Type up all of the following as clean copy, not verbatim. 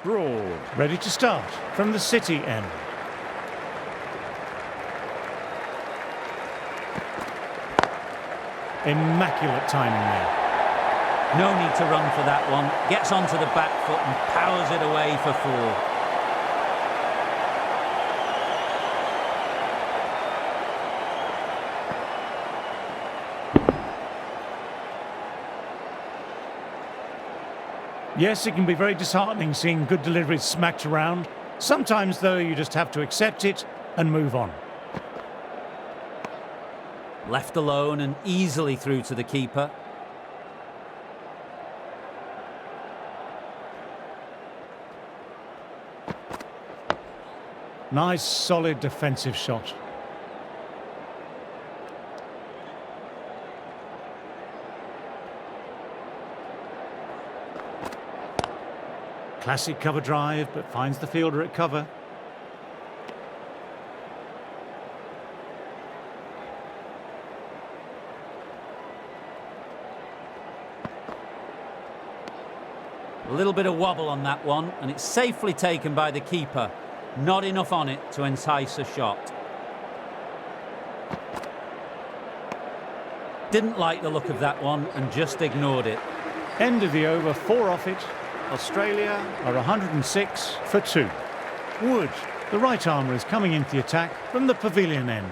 Broad. Ready to start from the City end. Immaculate timing there. No need to run for that one. Gets onto the back foot and powers it away for 4. Yes, it can be very disheartening seeing good deliveries smacked around. Sometimes, though, you just have to accept it and move on. Left alone and easily through to the keeper. Nice, solid defensive shot. Classic cover drive, but finds the fielder at cover. A little bit of wobble on that one, and it's safely taken by the keeper. Not enough on it to entice a shot. Didn't like the look of that one and just ignored it. End of the over, 4 off it. Australia are 106 for 2. Wood, the right armour, is coming into the attack from the pavilion end.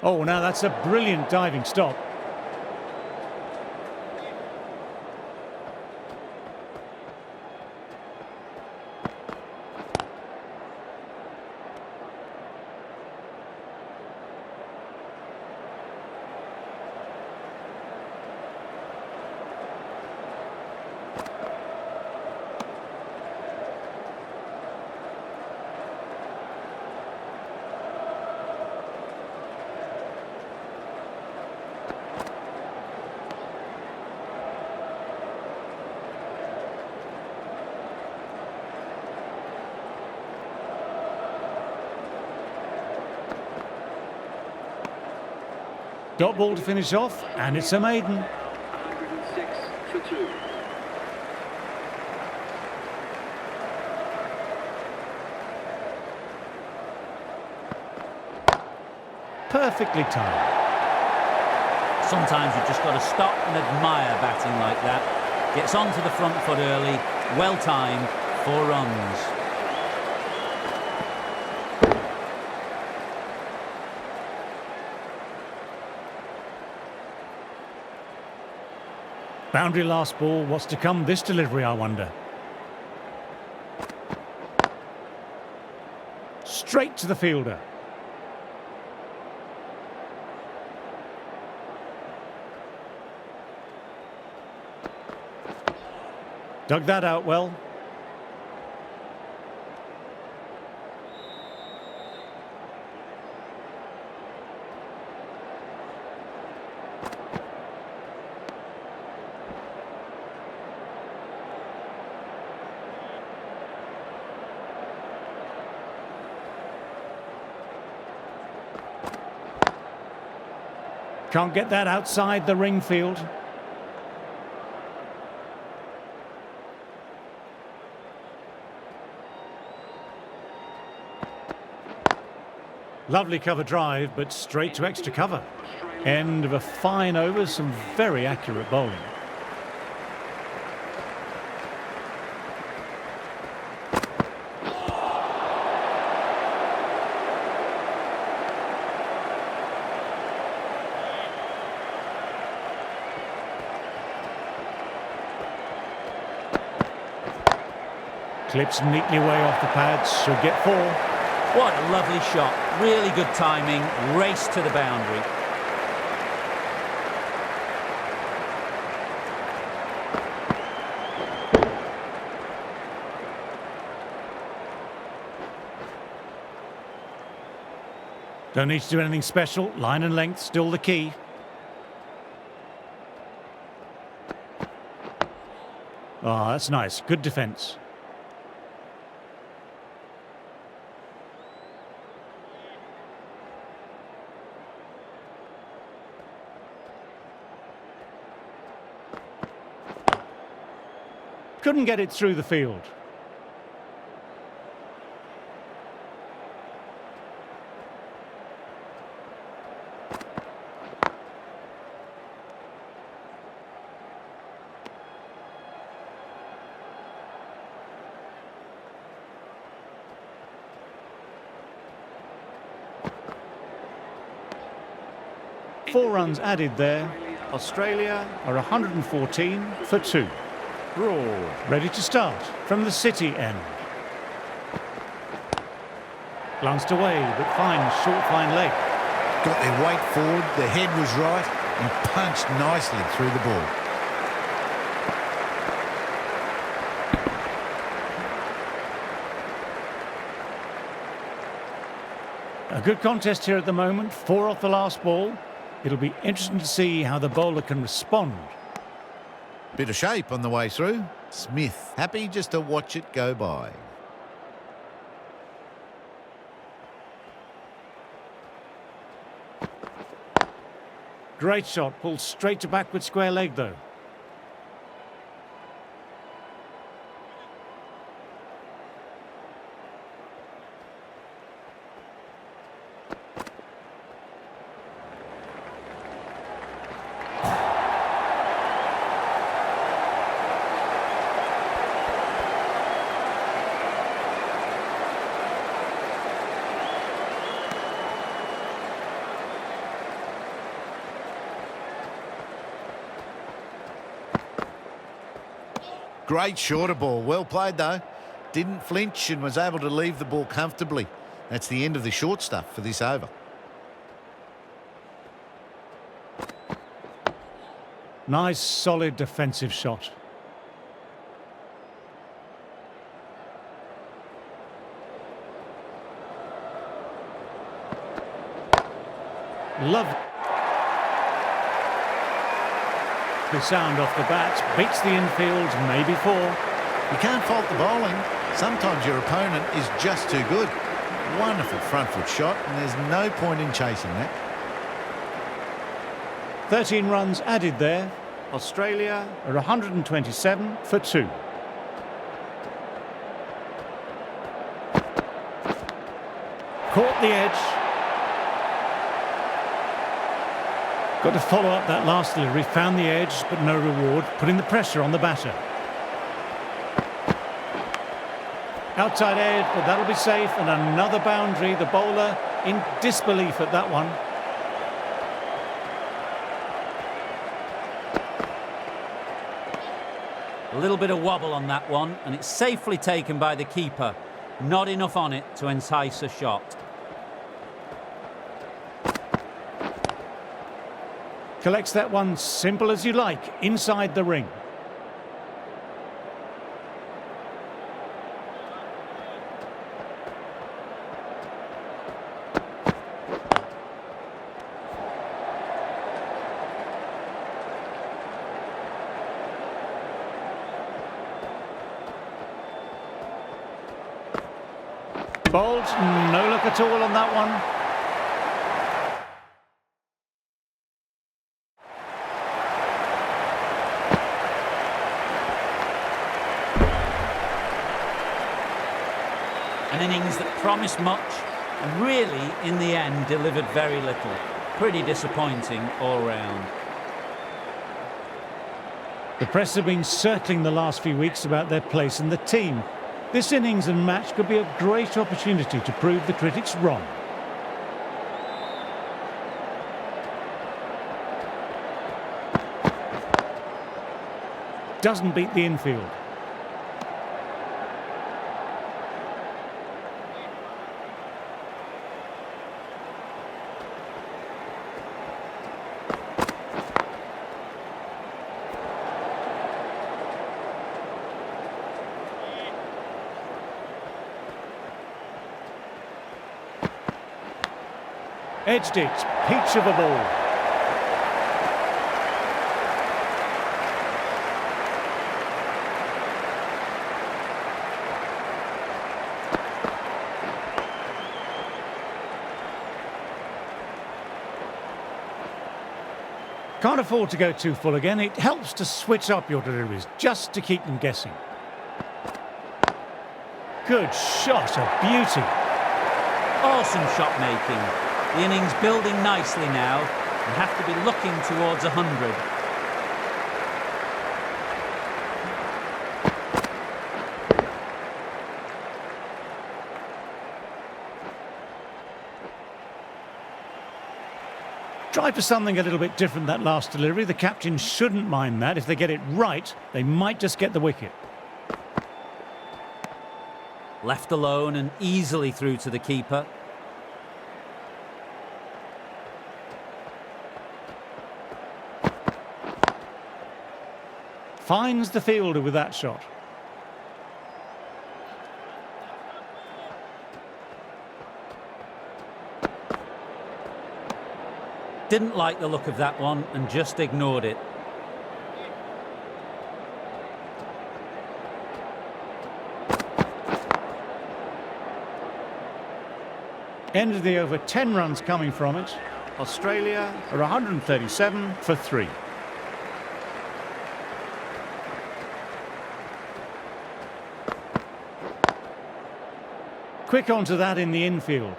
Oh, now that's a brilliant diving stop. Dot ball to finish off, and it's a maiden. 106 for 2. Perfectly timed. Sometimes you've just got to stop and admire batting like that. Gets onto the front foot early, well timed, 4 runs. Boundary last ball. What's to come this delivery, I wonder? Straight to the fielder. Dug that out well. Can't get that outside the ring field. Lovely cover drive, but straight to extra cover. End of a fine over, some very accurate bowling. Clips neatly way off the pads, should get 4. What a lovely shot. Really good timing. Race to the boundary. Don't need to do anything special. Line and length still the key. Oh, that's nice. Good defence. couldn't get it through the field. Four runs added there. Australia are 114 for 2. Broad, ready to start from the City end. Glanced away, but fine, short, fine leg. Got their weight forward, the head was right, and punched nicely through the ball. A good contest here at the moment, 4 off the last ball. It'll be interesting to see how the bowler can respond. Bit of shape on the way through. Smith happy just to watch it go by. Great shot, pulled straight to backward square leg though. Great shorter ball. Well played, though. Didn't flinch and was able to leave the ball comfortably. That's the end of the short stuff for this over. Nice, solid defensive shot. Love. The sound off the bat, beats the infield, maybe 4. You can't fault the bowling. Sometimes your opponent is just too good. Wonderful front foot shot, and there's no point in chasing that. 13 runs added there. Australia are 127 for 2. Caught the edge. Got to follow up that last delivery, found the edge, but no reward, putting the pressure on the batter. Outside edge, but that'll be safe, and another boundary. The bowler in disbelief at that one. A little bit of wobble on that one, and it's safely taken by the keeper. Not enough on it to entice a shot. Collects that one simple as you like, inside the ring. Bowled, no look at all on that one. An innings that promised much and really, in the end, delivered very little. Pretty disappointing all round. The press have been circling the last few weeks about their place in the team. This innings and match could be a great opportunity to prove the critics wrong. Doesn't beat the infield. Edged it, peach of a ball. Can't afford to go too full again. It helps to switch up your deliveries, just to keep them guessing. Good shot, a beauty. Awesome shot making. The innings building nicely now and have to be looking towards 100. Try for something a little bit different that last delivery. The captain shouldn't mind that. If they get it right, they might just get the wicket. Left alone and easily through to the keeper. Finds the fielder with that shot. Didn't like the look of that one and just ignored it. End of the over, 10 runs coming from it. Australia are 137 for 3. Quick onto that in the infield.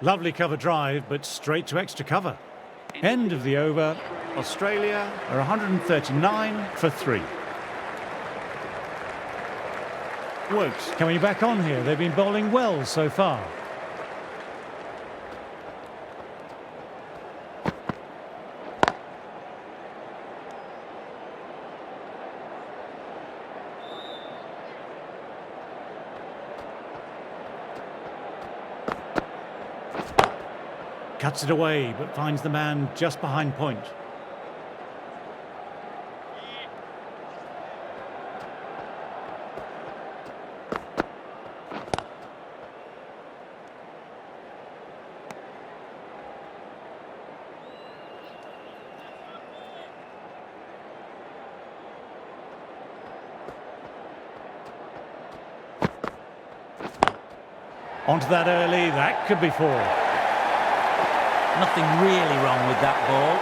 Lovely cover drive, but straight to extra cover. End of the over. Australia are 139 for 3. Wickets coming back on here. They've been bowling well so far. Cuts it away, but finds the man just behind point. Onto that early, that could be 4. Nothing really wrong with that ball.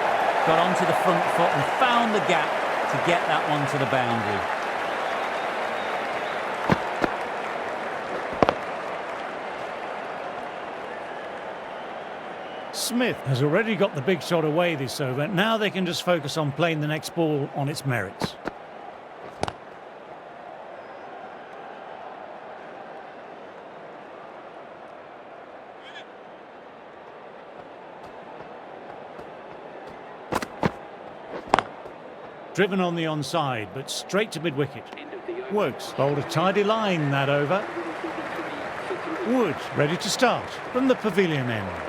Got onto the front foot and found the gap to get that one to the boundary. Smith has already got the big shot away this over. Now they can just focus on playing the next ball on its merits. Driven on the onside, but straight to mid-wicket. Woods bowled a tidy line that over. Woods ready to start from the pavilion end.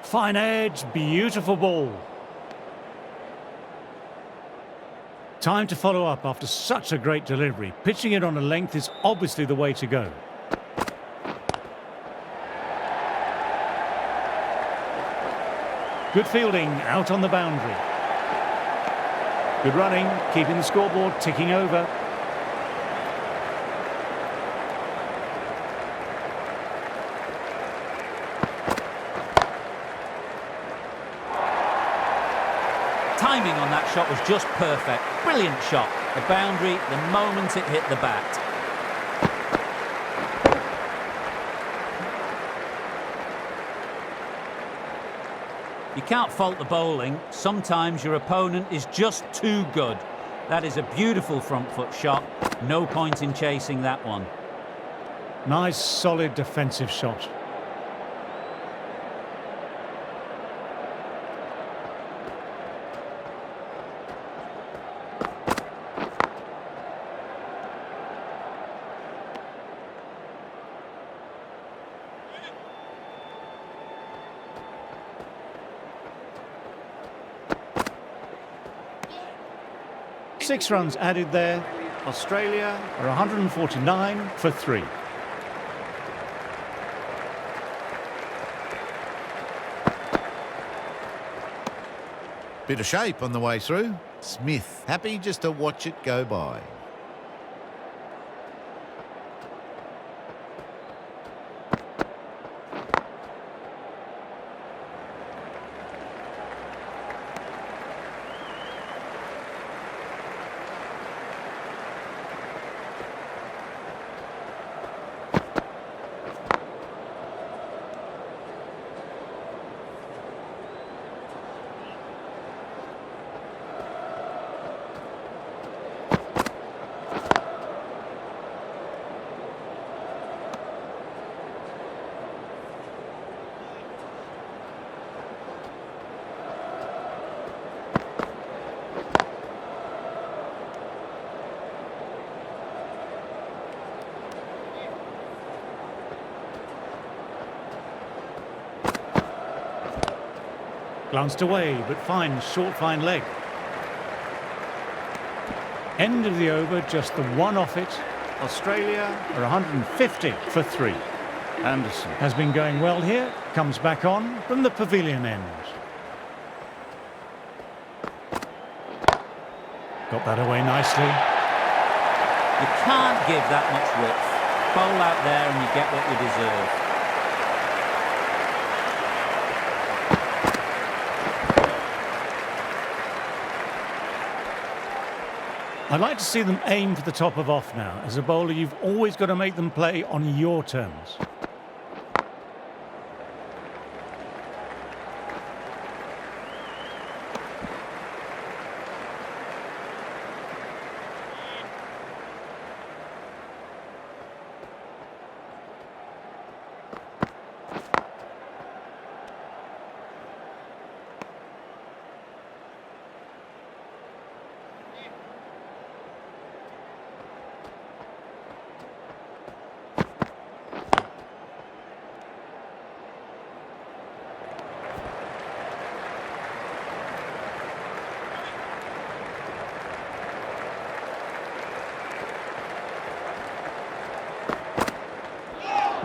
Fine edge, beautiful ball. Time to follow up after such a great delivery. Pitching it on a length is obviously the way to go. Good fielding out on the boundary. Good running, keeping the scoreboard ticking over. Timing on that shot was just perfect. Brilliant shot. The boundary the moment it hit the bat. You can't fault the bowling. Sometimes your opponent is just too good. That is a beautiful front foot shot. No point in chasing that one. Nice, solid defensive shot. Six runs added there. Australia are 149 for 3. Bit of shape on the way through. Smith happy just to watch it go by. Glanced away, but finds short fine leg. End of the over, just the one off it. Australia are 150 for 3. Anderson has been going well here. Comes back on from the pavilion end. Got that away nicely. You can't give that much width. Bowl out there and you get what you deserve. I'd like to see them aim for the top of off now. As a bowler, you've always got to make them play on your terms.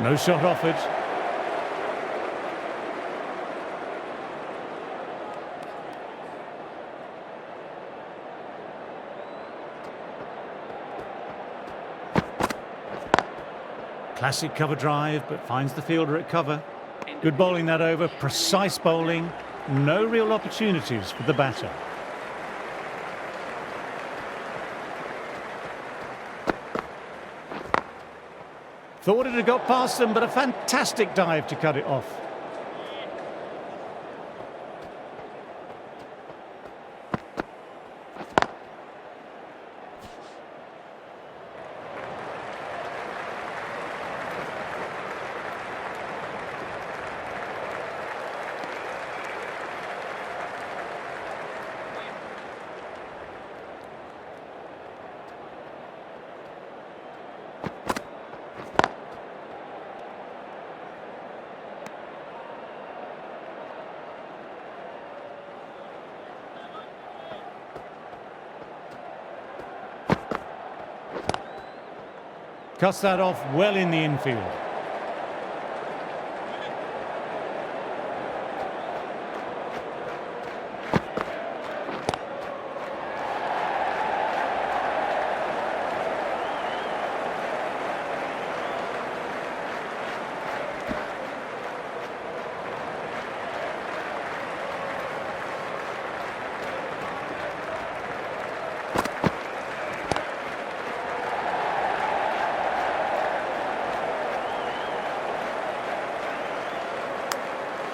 No shot offered. Classic cover drive, but finds the fielder at cover. Good bowling that over, precise bowling. No real opportunities for the batter. Thought it had got past them, but a fantastic dive to cut it off. Cuts that off well in the infield.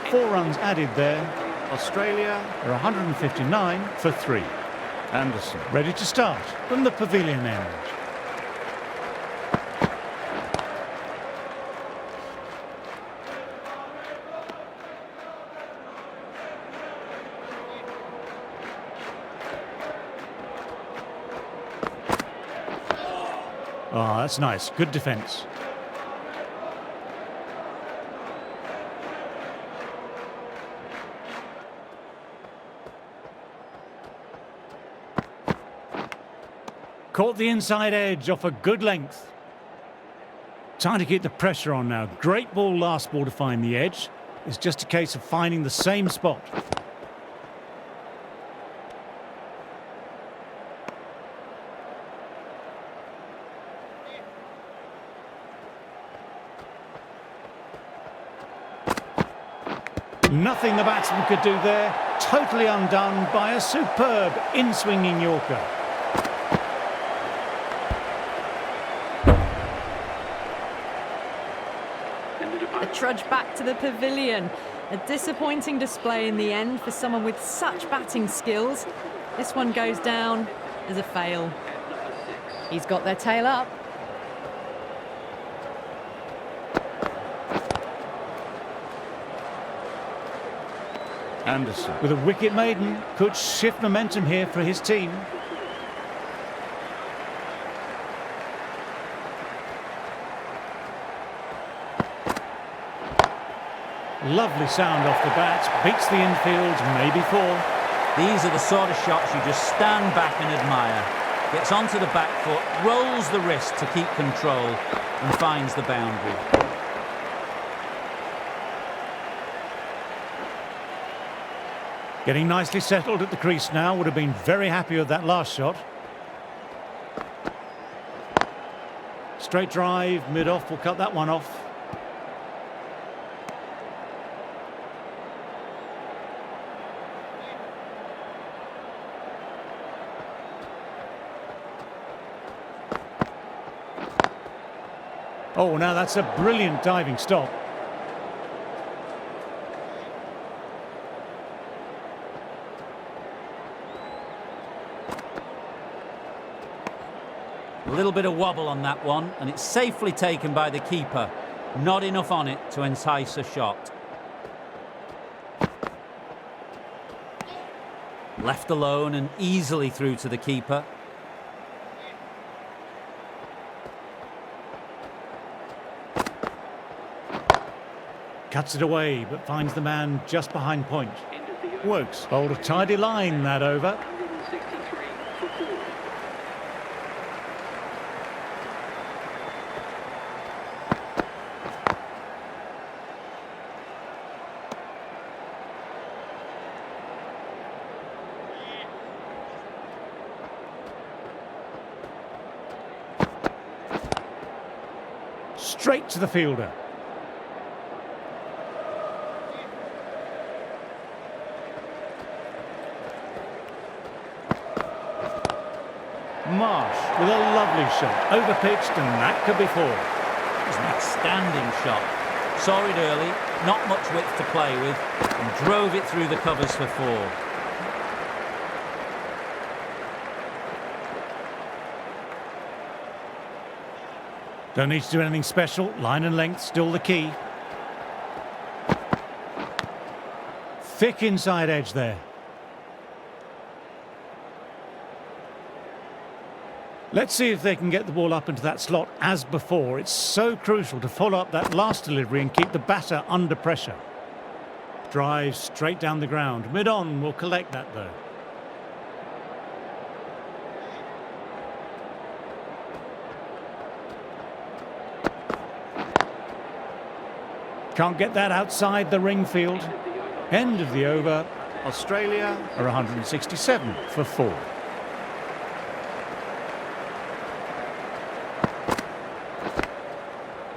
Four runs added there. Australia are 159 for 3. Anderson ready to start from the pavilion end. Oh, that's nice. Good defence. Caught the inside edge off a good length. Time to keep the pressure on now. Great ball, last ball to find the edge. It's just a case of finding the same spot. Nothing the batsman could do there. Totally undone by a superb in-swinging Yorker. A trudge back to the pavilion. A disappointing display in the end for someone with such batting skills. This one goes down as a fail. He's got their tail up. Anderson with a wicket maiden could shift momentum here for his team. Lovely sound off the bat, beats the infield, maybe 4. These are the sort of shots you just stand back and admire. Gets onto the back foot, rolls the wrist to keep control and finds the boundary. Getting nicely settled at the crease now, would have been very happy with that last shot. Straight drive, mid-off, will cut that one off. Oh, now that's a brilliant diving stop. A little bit of wobble on that one, and it's safely taken by the keeper. Not enough on it to entice a shot. Left alone and easily through to the keeper. Cuts it away, but finds the man just behind point. Wokes bowled a tidy line that over. 163 for 4. Straight to the fielder. Marsh with a lovely shot, overpitched, and that could be 4. It was an outstanding shot. Saw it early, not much width to play with, and drove it through the covers for 4. Don't need to do anything special. Line and length still the key. Thick inside edge there. Let's see if they can get the ball up into that slot as before. It's so crucial to follow up that last delivery and keep the batter under pressure. Drive straight down the ground. Mid-on will collect that though. Can't get that outside the ring field. End of the over. Australia are 167 for 4.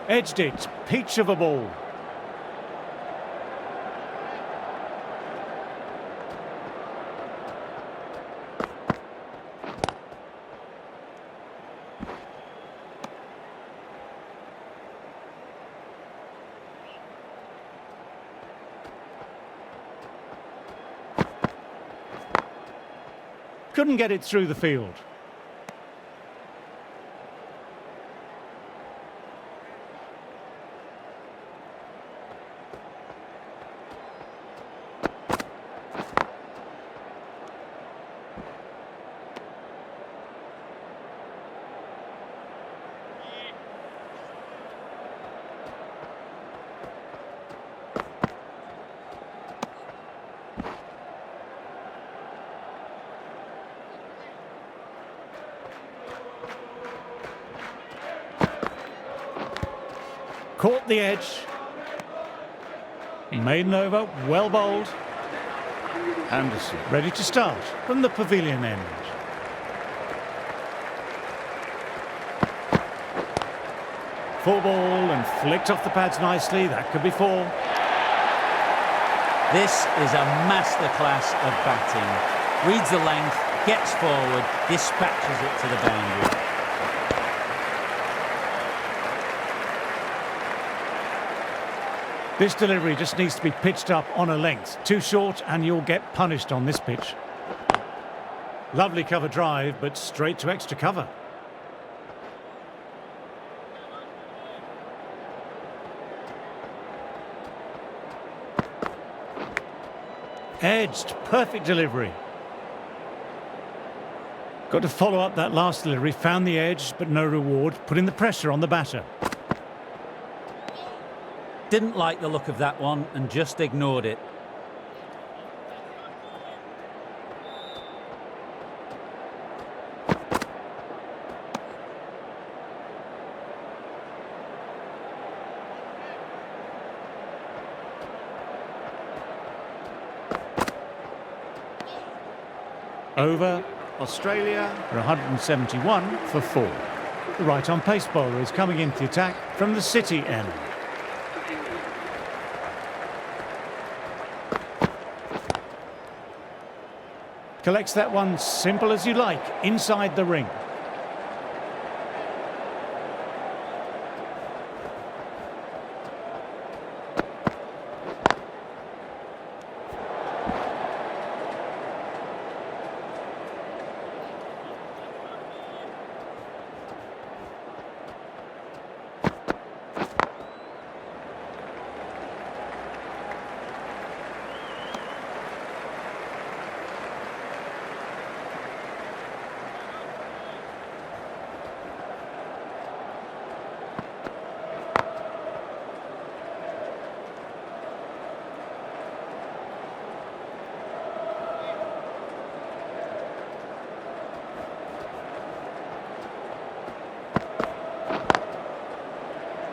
Edged it, peach of a ball. Couldn't get it through the field. Caught the edge. Maiden over, well bowled. Anderson ready to start from the pavilion end. Full ball and flicked off the pads nicely. That could be 4. This is a masterclass of batting. Reads the length, gets forward, dispatches it to the boundary. This delivery just needs to be pitched up on a length. Too short and you'll get punished on this pitch. Lovely cover drive, but straight to extra cover. Edged, perfect delivery. Got to follow up that last delivery, found the edge, but no reward, putting the pressure on the batter. Didn't like the look of that one and just ignored it. Over. Australia are 171 for 4. The right-arm pace bowler is coming into the attack from the City end. Collects that one simple as you like, inside the ring.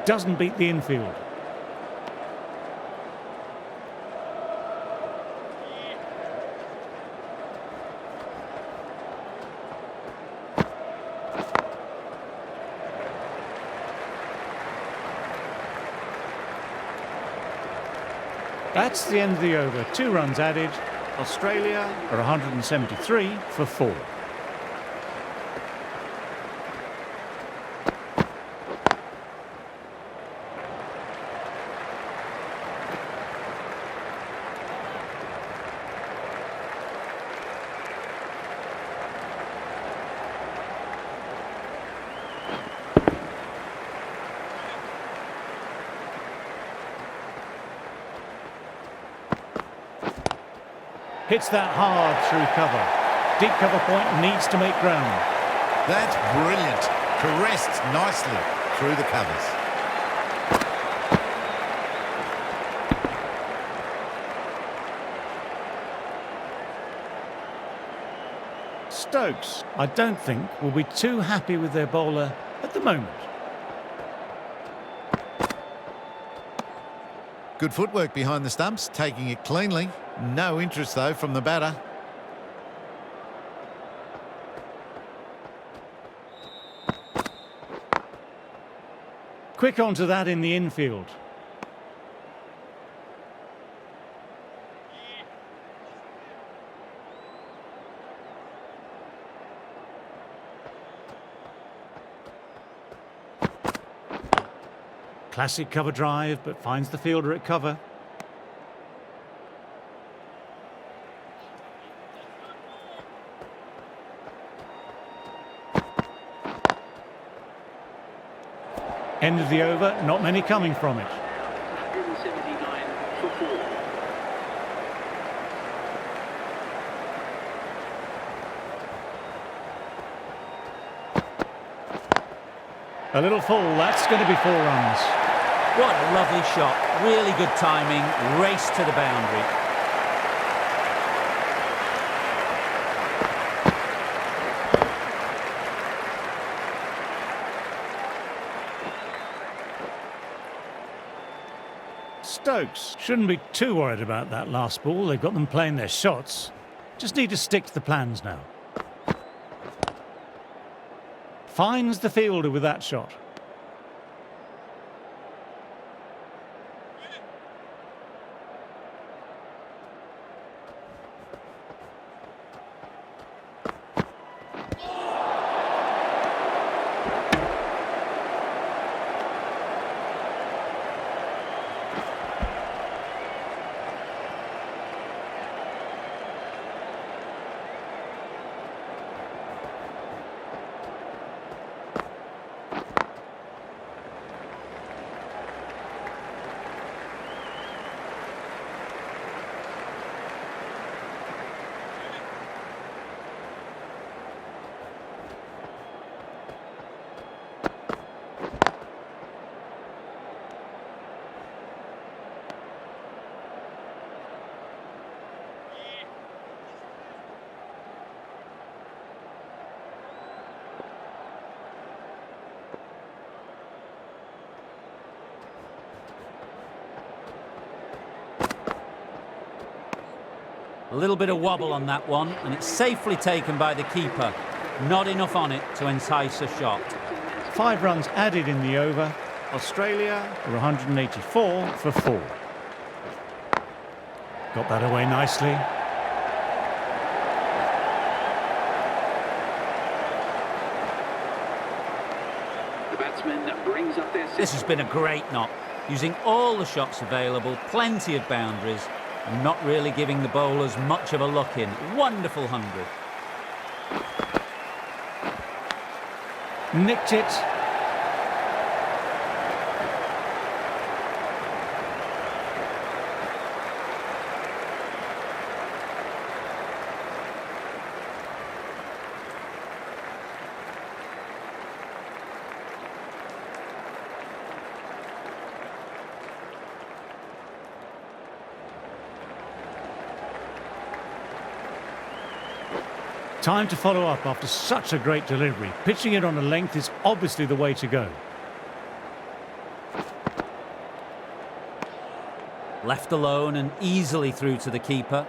Doesn't beat the infield. That's the end of the over. 2 runs added. Australia are 173 for 4. Hits that hard through cover. Deep cover point needs to make ground. That's brilliant. Caressed nicely through the covers. Stokes, I don't think, will be too happy with their bowler at the moment. Good footwork behind the stumps, taking it cleanly. No interest, though, from the batter. Quick onto that in the infield. Classic cover drive, but finds the fielder at cover. End of the over, not many coming from it. 179 for 4. A little full, that's going to be 4 runs. What a lovely shot. Really good timing. Race to the boundary. Stokes shouldn't be too worried about that last ball. They've got them playing their shots. Just need to stick to the plans now. Finds the fielder with that shot. A little bit of wobble on that one, and it's safely taken by the keeper. Not enough on it to entice a shot. 5 runs added in the over. Australia are 184 for 4. Got that away nicely. The batsman that brings up their... This has been a great knock, using all the shots available, plenty of boundaries, and not really giving the bowlers much of a look in. Wonderful 100. Nicked it. Time to follow up after such a great delivery. Pitching it on a length is obviously the way to go. Left alone and easily through to the keeper.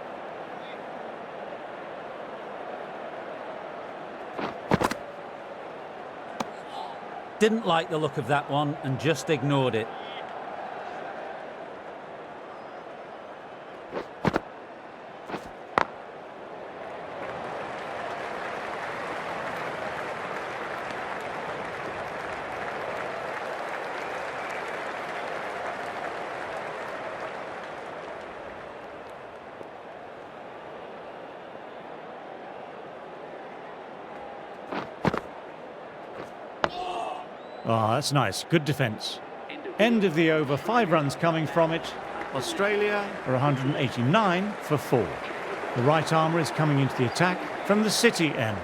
Didn't like the look of that one and just ignored it. Ah, that's nice. Good defence. End of the over. 5 runs coming from it. Australia are 189 for 4. The right armour is coming into the attack from the City end.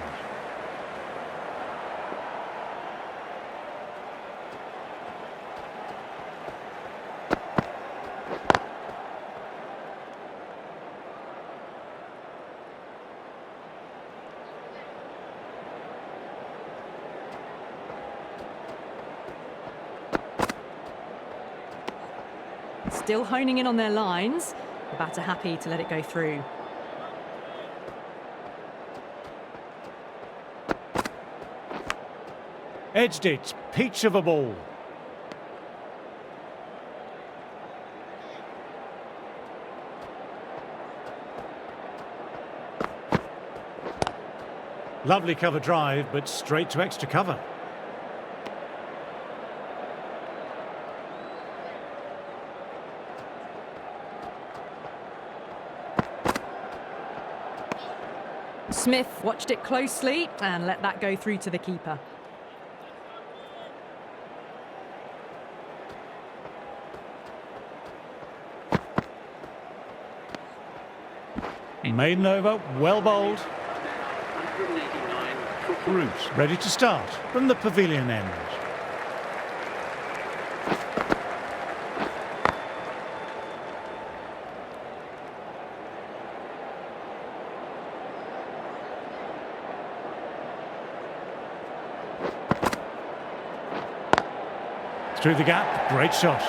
Still honing in on their lines. The batter happy to let it go through. Edged it. Peach of a ball. Lovely cover drive, but straight to extra cover. Smith watched it closely and let that go through to the keeper. Maiden over, well bowled. 189 for 4. Root ready to start from the pavilion end. Through the gap, great shot.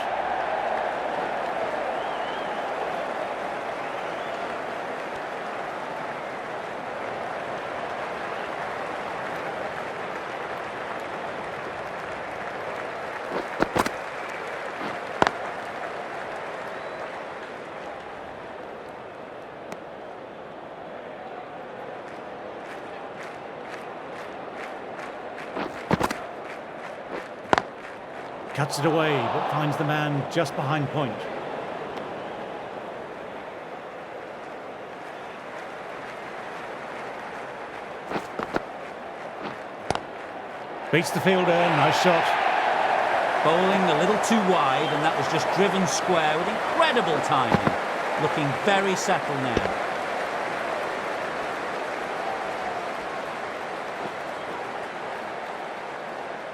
Cuts it away, but finds the man just behind point. Beats the fielder, nice shot. Bowling a little too wide, and that was just driven square with incredible timing. Looking very settled now.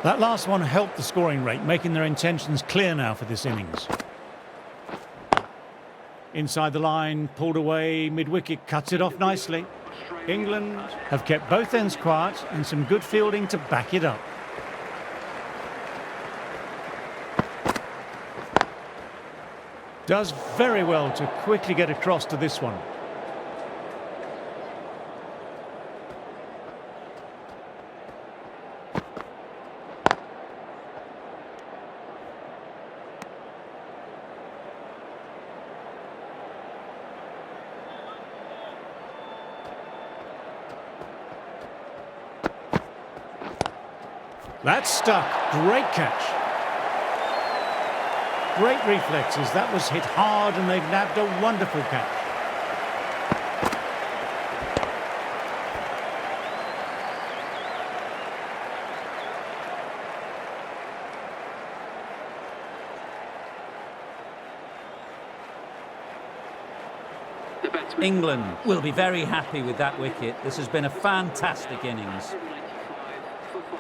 That last one helped the scoring rate, making their intentions clear now for this innings. Inside the line, pulled away, mid-wicket, cuts it off nicely. England have kept both ends quiet and some good fielding to back it up. Does very well to quickly get across to this one. That's stuck. Great catch. Great reflexes. That was hit hard and they've nabbed a wonderful catch. The batsman. England will be very happy with that wicket. This has been a fantastic innings. 95 for 5.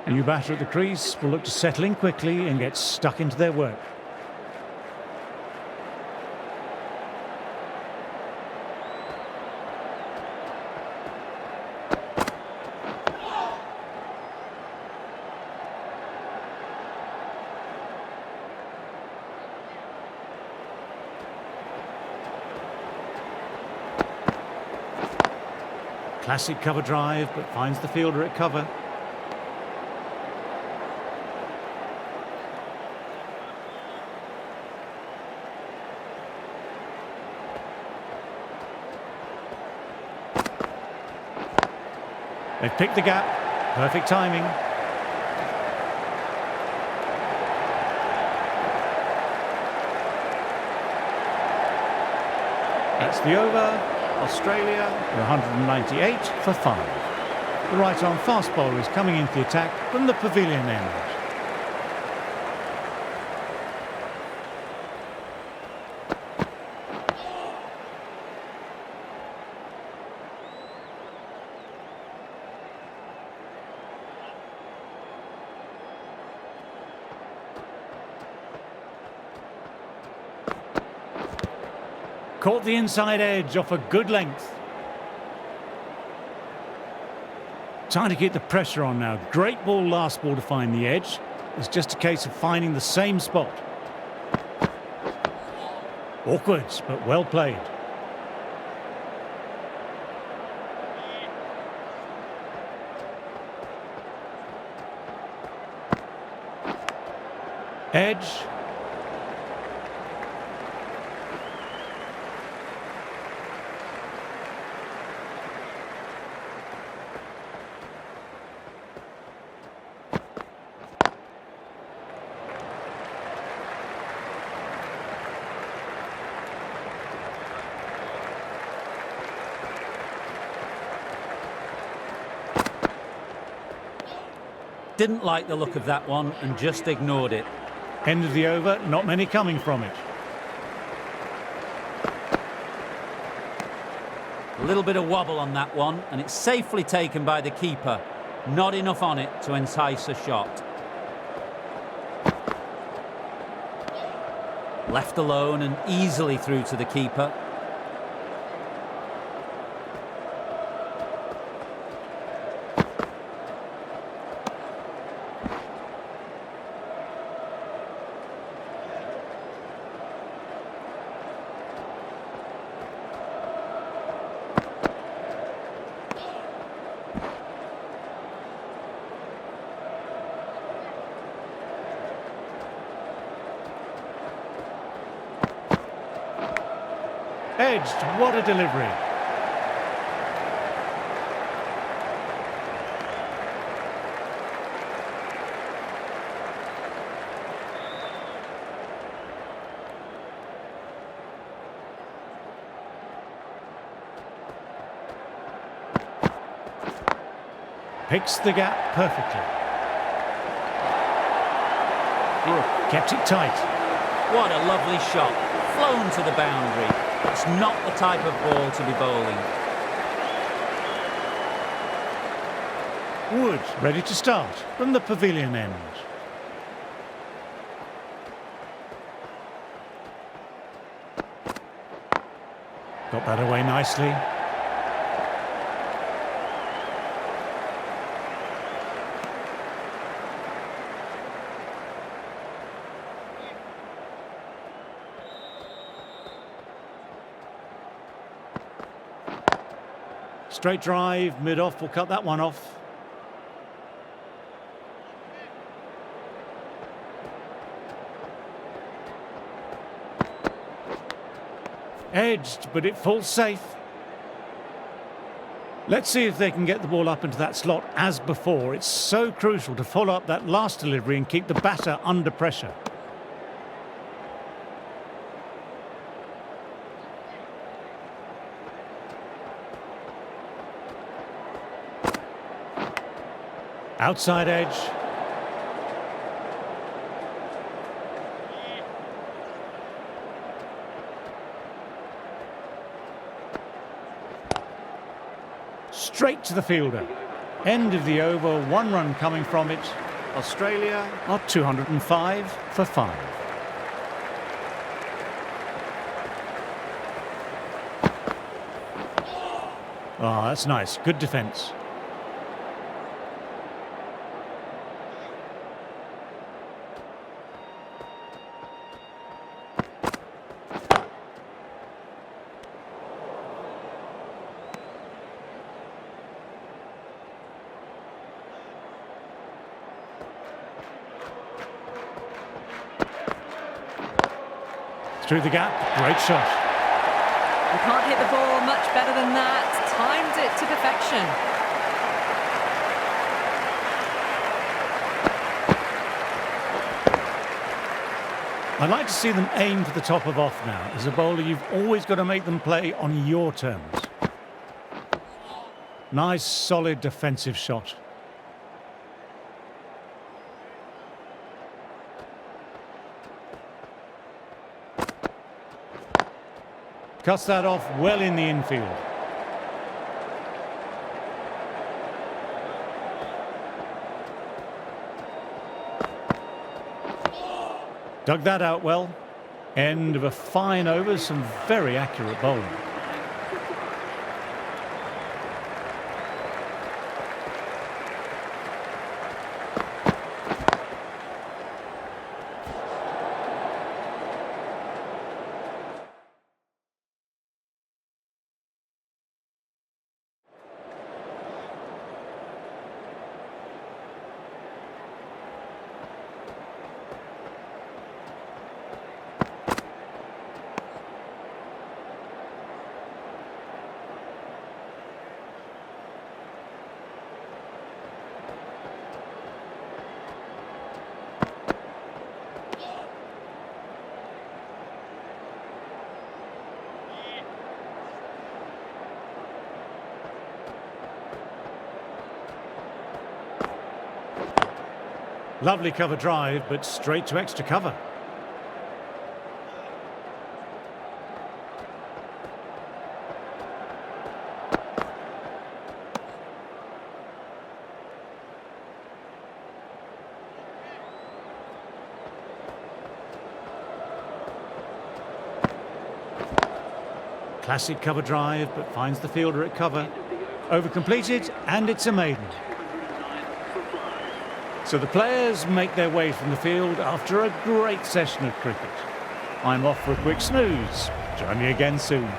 A new batter at the crease will look to settle in quickly and get stuck into their work. Classic cover drive, but finds the fielder at cover. They've picked the gap. Perfect timing. That's the over. Australia are 198 for 5. The right-arm fast bowler is coming into the attack from the pavilion end. Caught the inside edge off a good length. Trying to keep the pressure on now. Great ball last ball to find the edge. It's just a case of finding the same spot. Awkward, but well played. Edge. Didn't like the look of that one and just ignored it. End of the over, not many coming from it. A little bit of wobble on that one, and it's safely taken by the keeper. Not enough on it to entice a shot. Left alone and easily through to the keeper. Edged, what a delivery. Picks the gap perfectly. Kept it tight. What a lovely shot. Flown to the boundary. It's not the type of ball to be bowling. Wood ready to start from the pavilion end. Got that away nicely. Straight drive, mid-off, will cut that one off. Edged, but it falls safe. Let's see if they can get the ball up into that slot as before. It's so crucial to follow up that last delivery and keep the batter under pressure. Outside edge. Straight to the fielder. End of the over, 1 run coming from it. Australia are 205 for 5. Oh, that's nice. Good defence. Through the gap, great shot. You can't hit the ball much better than that. Timed it to perfection. I'd like to see them aim for the top of off now. As a bowler, you've always got to make them play on your terms. Nice, solid defensive shot. Cuts that off well in the infield. Dug that out well. End of a fine over, some very accurate bowling. Lovely cover drive, but straight to extra cover. Classic cover drive, but finds the fielder at cover. Over completed, and it's a maiden. So the players make their way from the field after a great session of cricket. I'm off for a quick snooze. Join me again soon.